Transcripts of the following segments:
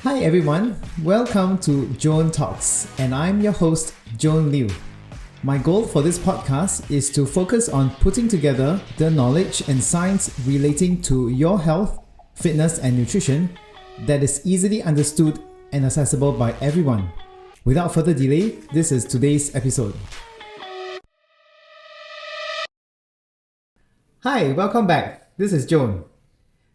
Hi everyone, welcome to JOANTalks, and I'm your host, Joan Liu. My goal for this podcast is to focus on putting together the knowledge and science relating to your health, fitness and nutrition that is easily understood and accessible by everyone. Without further delay, this is today's episode. Hi, welcome back. This is Joan.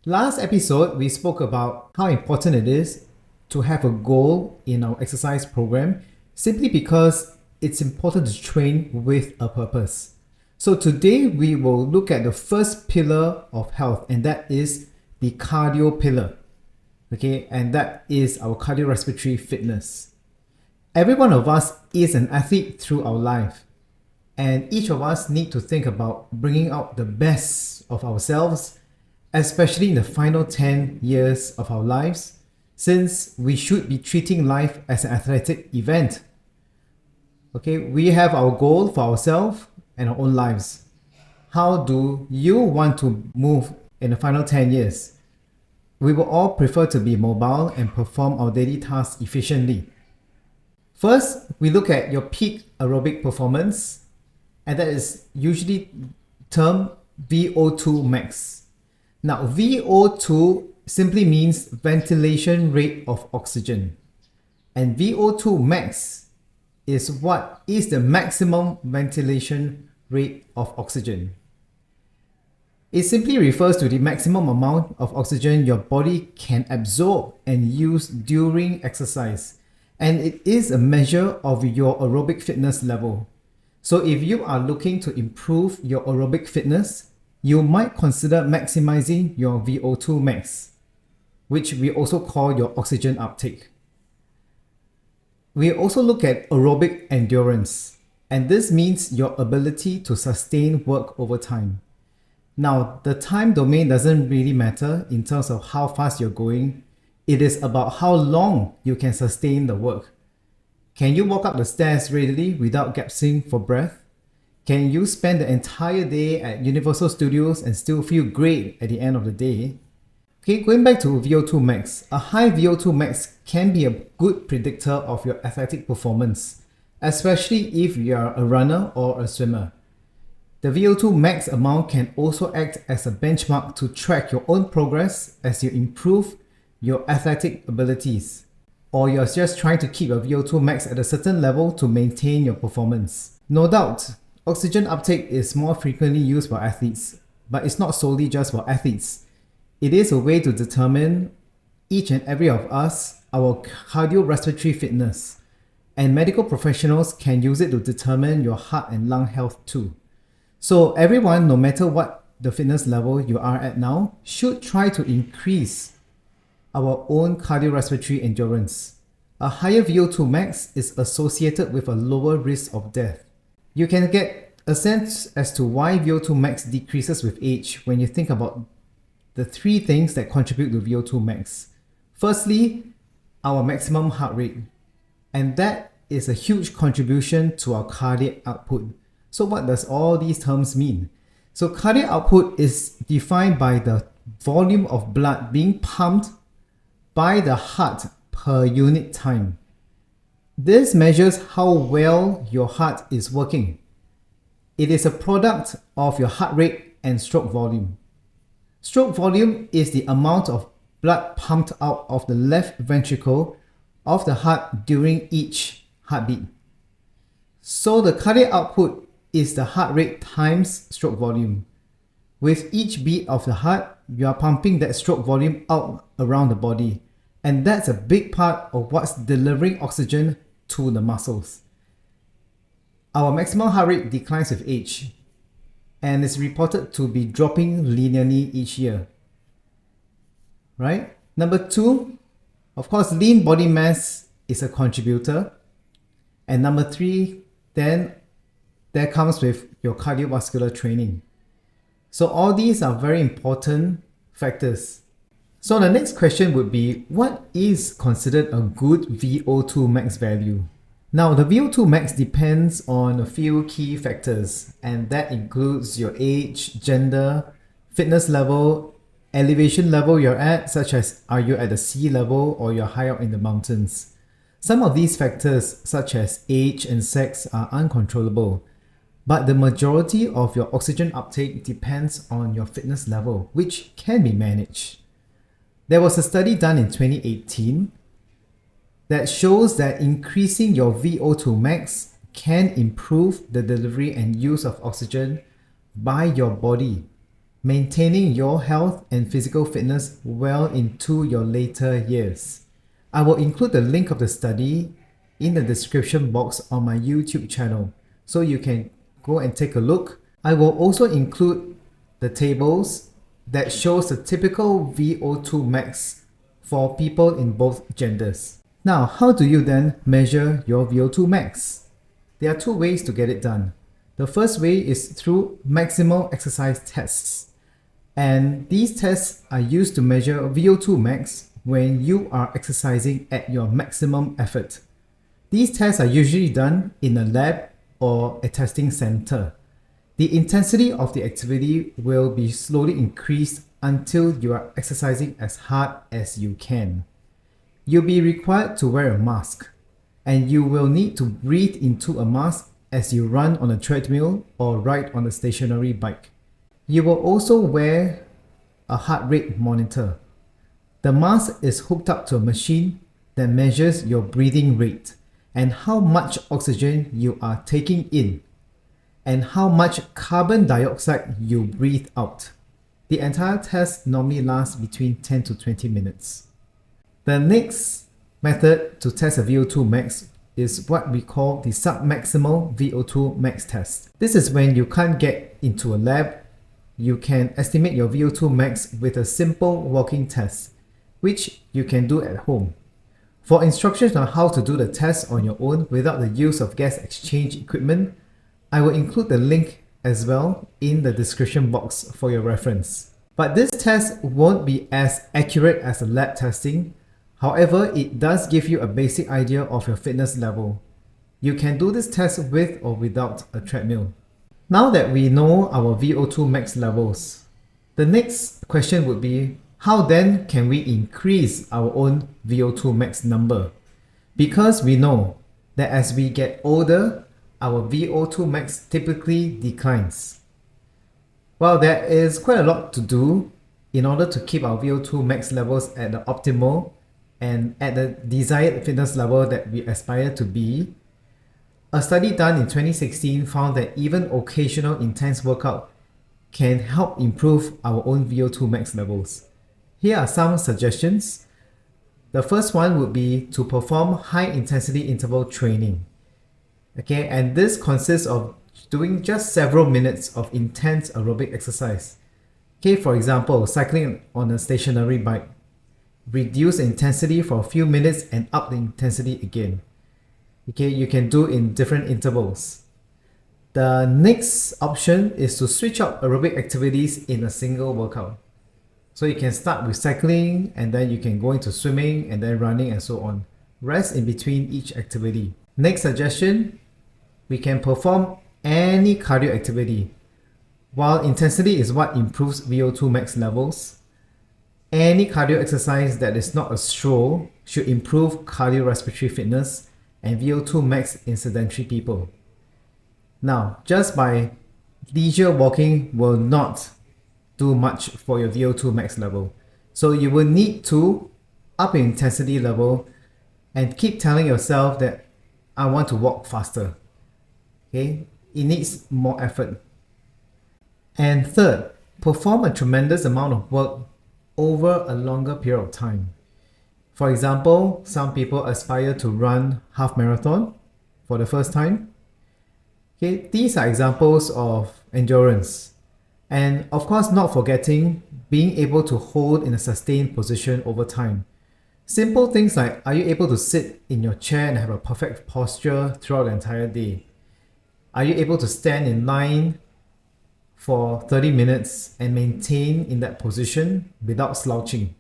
Last episode, we spoke about how important it is to have a goal in our exercise program simply because it's important to train with a purpose. So today we will look at the first pillar of health, and that is the cardio pillar. Okay, and that is our cardiorespiratory fitness. Every one of us is an athlete through our life, and each of us need to think about bringing out the best of ourselves, especially in the final 10 years of our lives, since we should be treating life as an athletic event. Okay, we have our goal for ourselves and our own lives. How do you want to move in the final 10 years? We will all prefer to be mobile and perform our daily tasks efficiently. First, we look at your peak aerobic performance, and that is usually termed VO2 Max. Now, VO2 simply means ventilation rate of oxygen, and VO2 Max is what is the maximum ventilation rate of oxygen. It simply refers to the maximum amount of oxygen your body can absorb and use during exercise, and it is a measure of your aerobic fitness level. So if you are looking to improve your aerobic fitness, you might consider maximizing your VO2 max, which we also call your oxygen uptake. We also look at aerobic endurance, and this means your ability to sustain work over time. Now, the time domain doesn't really matter in terms of how fast you're going. It is about how long you can sustain the work. Can you walk up the stairs readily without gasping for breath? Can you spend the entire day at Universal Studios and still feel great at the end of the day? Okay, going back to VO2 max, a high VO2 max can be a good predictor of your athletic performance, especially if you are a runner or a swimmer. The VO2 max amount can also act as a benchmark to track your own progress as you improve your athletic abilities, or you're just trying to keep your VO2 max at a certain level to maintain your performance. No doubt, oxygen uptake is more frequently used for athletes, but it's not solely just for athletes. It is a way to determine each and every of us, our cardiorespiratory fitness, and medical professionals can use it to determine your heart and lung health too. So everyone, no matter what the fitness level you are at now, should try to increase our own cardiorespiratory endurance. A higher VO2 max is associated with a lower risk of death. You can get a sense as to why VO2 max decreases with age when you think about the three things that contribute to VO2 max. Firstly, our maximum heart rate, and that is a huge contribution to our cardiac output. So what does all these terms mean? So cardiac output is defined by the volume of blood being pumped by the heart per unit time. This measures how well your heart is working. It is a product of your heart rate and stroke volume. Stroke volume is the amount of blood pumped out of the left ventricle of the heart during each heartbeat. So the cardiac output is the heart rate times stroke volume. With each beat of the heart, you are pumping that stroke volume out around the body, and that's a big part of what's delivering oxygen to the muscles. Our maximum heart rate declines with age and is reported to be dropping linearly each year. Right? Number two, of course, lean body mass is a contributor. And number three, then that comes with your cardiovascular training. So all these are very important factors. So the next question would be, what is considered a good VO2 max value? Now, the VO2 max depends on a few key factors, and that includes your age, gender, fitness level, elevation level you're at, such as are you at the sea level or you're high up in the mountains. Some of these factors, such as age and sex, are uncontrollable, but the majority of your oxygen uptake depends on your fitness level, which can be managed. There was a study done in 2018 that shows that increasing your VO2 max can improve the delivery and use of oxygen by your body, maintaining your health and physical fitness well into your later years. I will include the link of the study in the description box on my YouTube channel, so you can go and take a look. I will also include the tables that shows the typical VO2 max for people in both genders. Now, how do you then measure your VO2 max? There are two ways to get it done. The first way is through maximal exercise tests. And these tests are used to measure VO2 max when you are exercising at your maximum effort. These tests are usually done in a lab or a testing center. The intensity of the activity will be slowly increased until you are exercising as hard as you can. You'll be required to wear a mask, and you will need to breathe into a mask as you run on a treadmill or ride on a stationary bike. You will also wear a heart rate monitor. The mask is hooked up to a machine that measures your breathing rate and how much oxygen you are taking in and how much carbon dioxide you breathe out. The entire test normally lasts between 10 to 20 minutes. The next method to test a VO2 max is what we call the submaximal VO2 max test. This is when you can't get into a lab. You can estimate your VO2 max with a simple walking test, which you can do at home. For instructions on how to do the test on your own without the use of gas exchange equipment, I will include the link as well in the description box for your reference. But this test won't be as accurate as the lab testing. However, it does give you a basic idea of your fitness level. You can do this test with or without a treadmill. Now that we know our VO2 max levels, the next question would be, how then can we increase our own VO2 max number? Because we know that as we get older, our VO2 max typically declines. Well, there is quite a lot to do in order to keep our VO2 max levels at the optimal and at the desired fitness level that we aspire to be. A study done in 2016 found that even occasional intense workout can help improve our own VO2 max levels. Here are some suggestions. The first one would be to perform high intensity interval training. Okay, and this consists of doing just several minutes of intense aerobic exercise. Okay, for example, cycling on a stationary bike. Reduce the intensity for a few minutes and up the intensity again. Okay, you can do in different intervals. The next option is to switch up aerobic activities in a single workout. So you can start with cycling and then you can go into swimming and then running and so on. Rest in between each activity. Next suggestion, we can perform any cardio activity. While intensity is what improves VO2 max levels, any cardio exercise that is not a stroll should improve cardiorespiratory fitness and VO2 max in sedentary people. Now, just by leisure walking will not do much for your VO2 max level. So you will need to up your intensity level and keep telling yourself that I want to walk faster. Okay, it needs more effort. And third, perform a tremendous amount of work over a longer period of time. For example, some people aspire to run half marathon for the first time. Okay, these are examples of endurance. And of course, not forgetting being able to hold in a sustained position over time. Simple things like, are you able to sit in your chair and have a perfect posture throughout the entire day? Are you able to stand in line for 30 minutes and maintain in that position without slouching?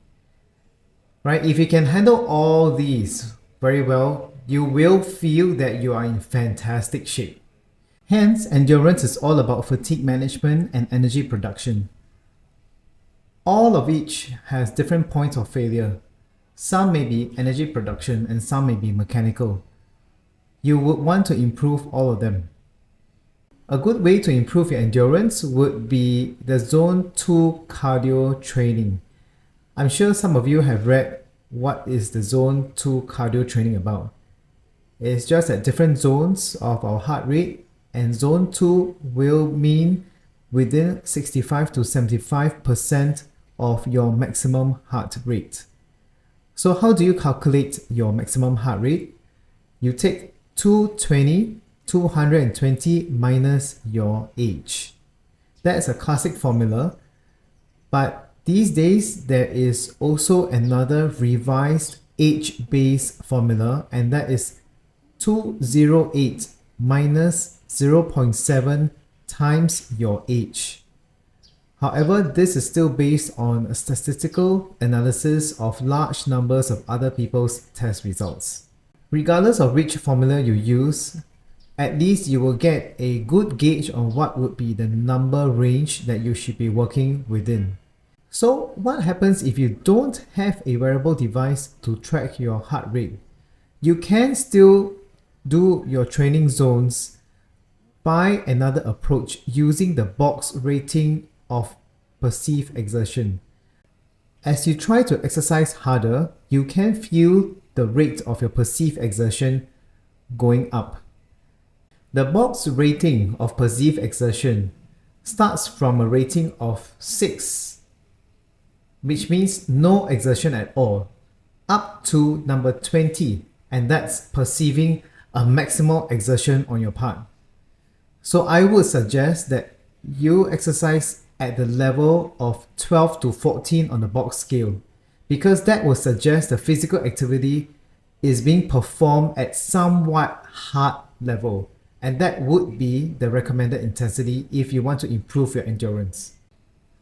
Right? If you can handle all these very well, you will feel that you are in fantastic shape. Hence, endurance is all about fatigue management and energy production. All of each has different points of failure. Some may be energy production and some may be mechanical. You would want to improve all of them. A good way to improve your endurance would be the Zone 2 cardio training. I'm sure some of you have read what is the Zone 2 cardio training about. It's just at different zones of our heart rate, and Zone 2 will mean within 65 to 75% of your maximum heart rate. So how do you calculate your maximum heart rate? You take 220 minus your age. That's a classic formula, but these days there is also another revised age-based formula, and that is 208 minus 0.7 times your age. However, this is still based on a statistical analysis of large numbers of other people's test results. Regardless of which formula you use, at least you will get a good gauge on what would be the number range that you should be working within. So what happens if you don't have a wearable device to track your heart rate? You can still do your training zones by another approach using the box rating of perceived exertion. As you try to exercise harder, you can feel the rate of your perceived exertion going up. The box rating of perceived exertion starts from a rating of 6, which means no exertion at all, up to number 20, and that's perceiving a maximal exertion on your part. So I would suggest that you exercise at the level of 12 to 14 on the box scale, because that will suggest the physical activity is being performed at somewhat hard level, and that would be the recommended intensity if you want to improve your endurance.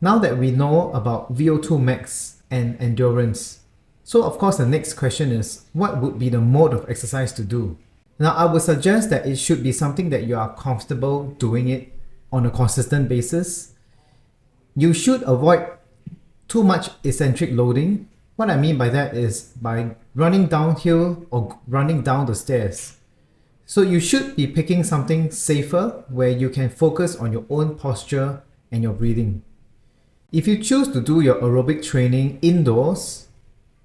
Now that we know about VO2 max and endurance, so of course the next question is, what would be the mode of exercise to do? Now I would suggest that it should be something that you are comfortable doing it on a consistent basis. You should avoid too much eccentric loading. What I mean by that is by running downhill or running down the stairs. So you should be picking something safer where you can focus on your own posture and your breathing. If you choose to do your aerobic training indoors,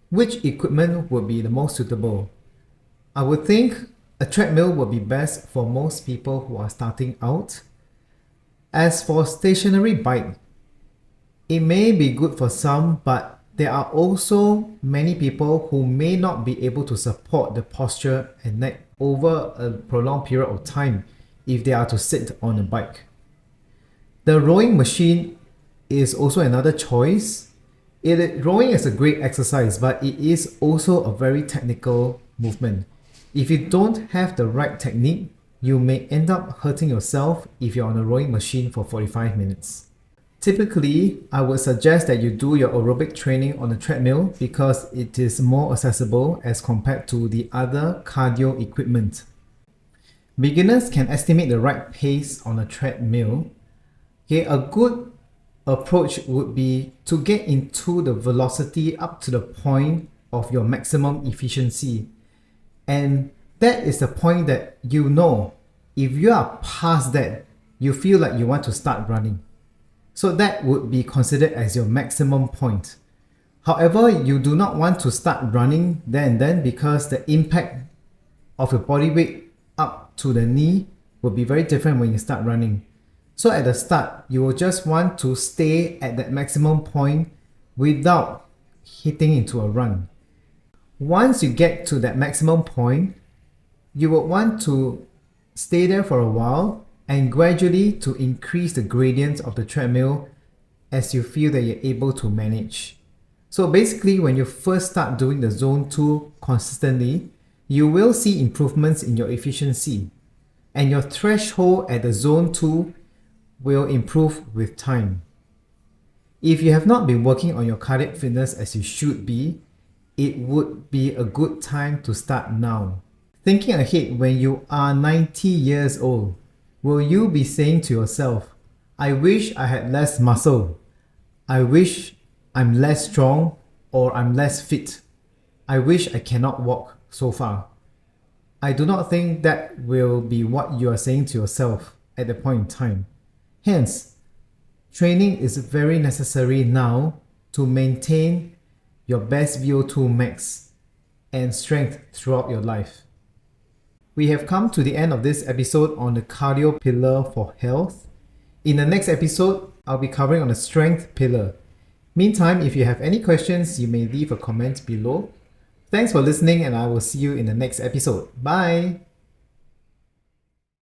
which equipment would be the most suitable? I would think a treadmill would be best for most people who are starting out. As for stationary bike, it may be good for some, but there are also many people who may not be able to support the posture and neck over a prolonged period of time if they are to sit on a bike. The rowing machine is also another choice. Rowing is a great exercise, but it is also a very technical movement. If you don't have the right technique, you may end up hurting yourself if you're on a rowing machine for 45 minutes. Typically, I would suggest that you do your aerobic training on a treadmill because it is more accessible as compared to the other cardio equipment. Beginners can estimate the right pace on a treadmill. Okay, a good approach would be to get into the velocity up to the point of your maximum efficiency. And that is the point that you know, if you are past that, you feel like you want to start running. So that would be considered as your maximum point. However, you do not want to start running there and then because the impact of your body weight up to the knee will be very different when you start running. So at the start, you will just want to stay at that maximum point without hitting into a run. Once you get to that maximum point, you will want to stay there for a while and gradually to increase the gradient of the treadmill as you feel that you're able to manage. So basically, when you first start doing the Zone 2 consistently, you will see improvements in your efficiency, and your threshold at the Zone 2 will improve with time. If you have not been working on your cardiac fitness as you should be, it would be a good time to start now. Thinking ahead, when you are 90 years old, will you be saying to yourself, I wish I had less muscle. I wish I'm less strong or I'm less fit. I wish I cannot walk so far. I do not think that will be what you are saying to yourself at the point in time. Hence, training is very necessary now to maintain your best VO2 max and strength throughout your life. We have come to the end of this episode on the cardio pillar for health. In the next episode, I'll be covering on the strength pillar. Meantime, if you have any questions, you may leave a comment below. Thanks for listening, and I will see you in the next episode. Bye!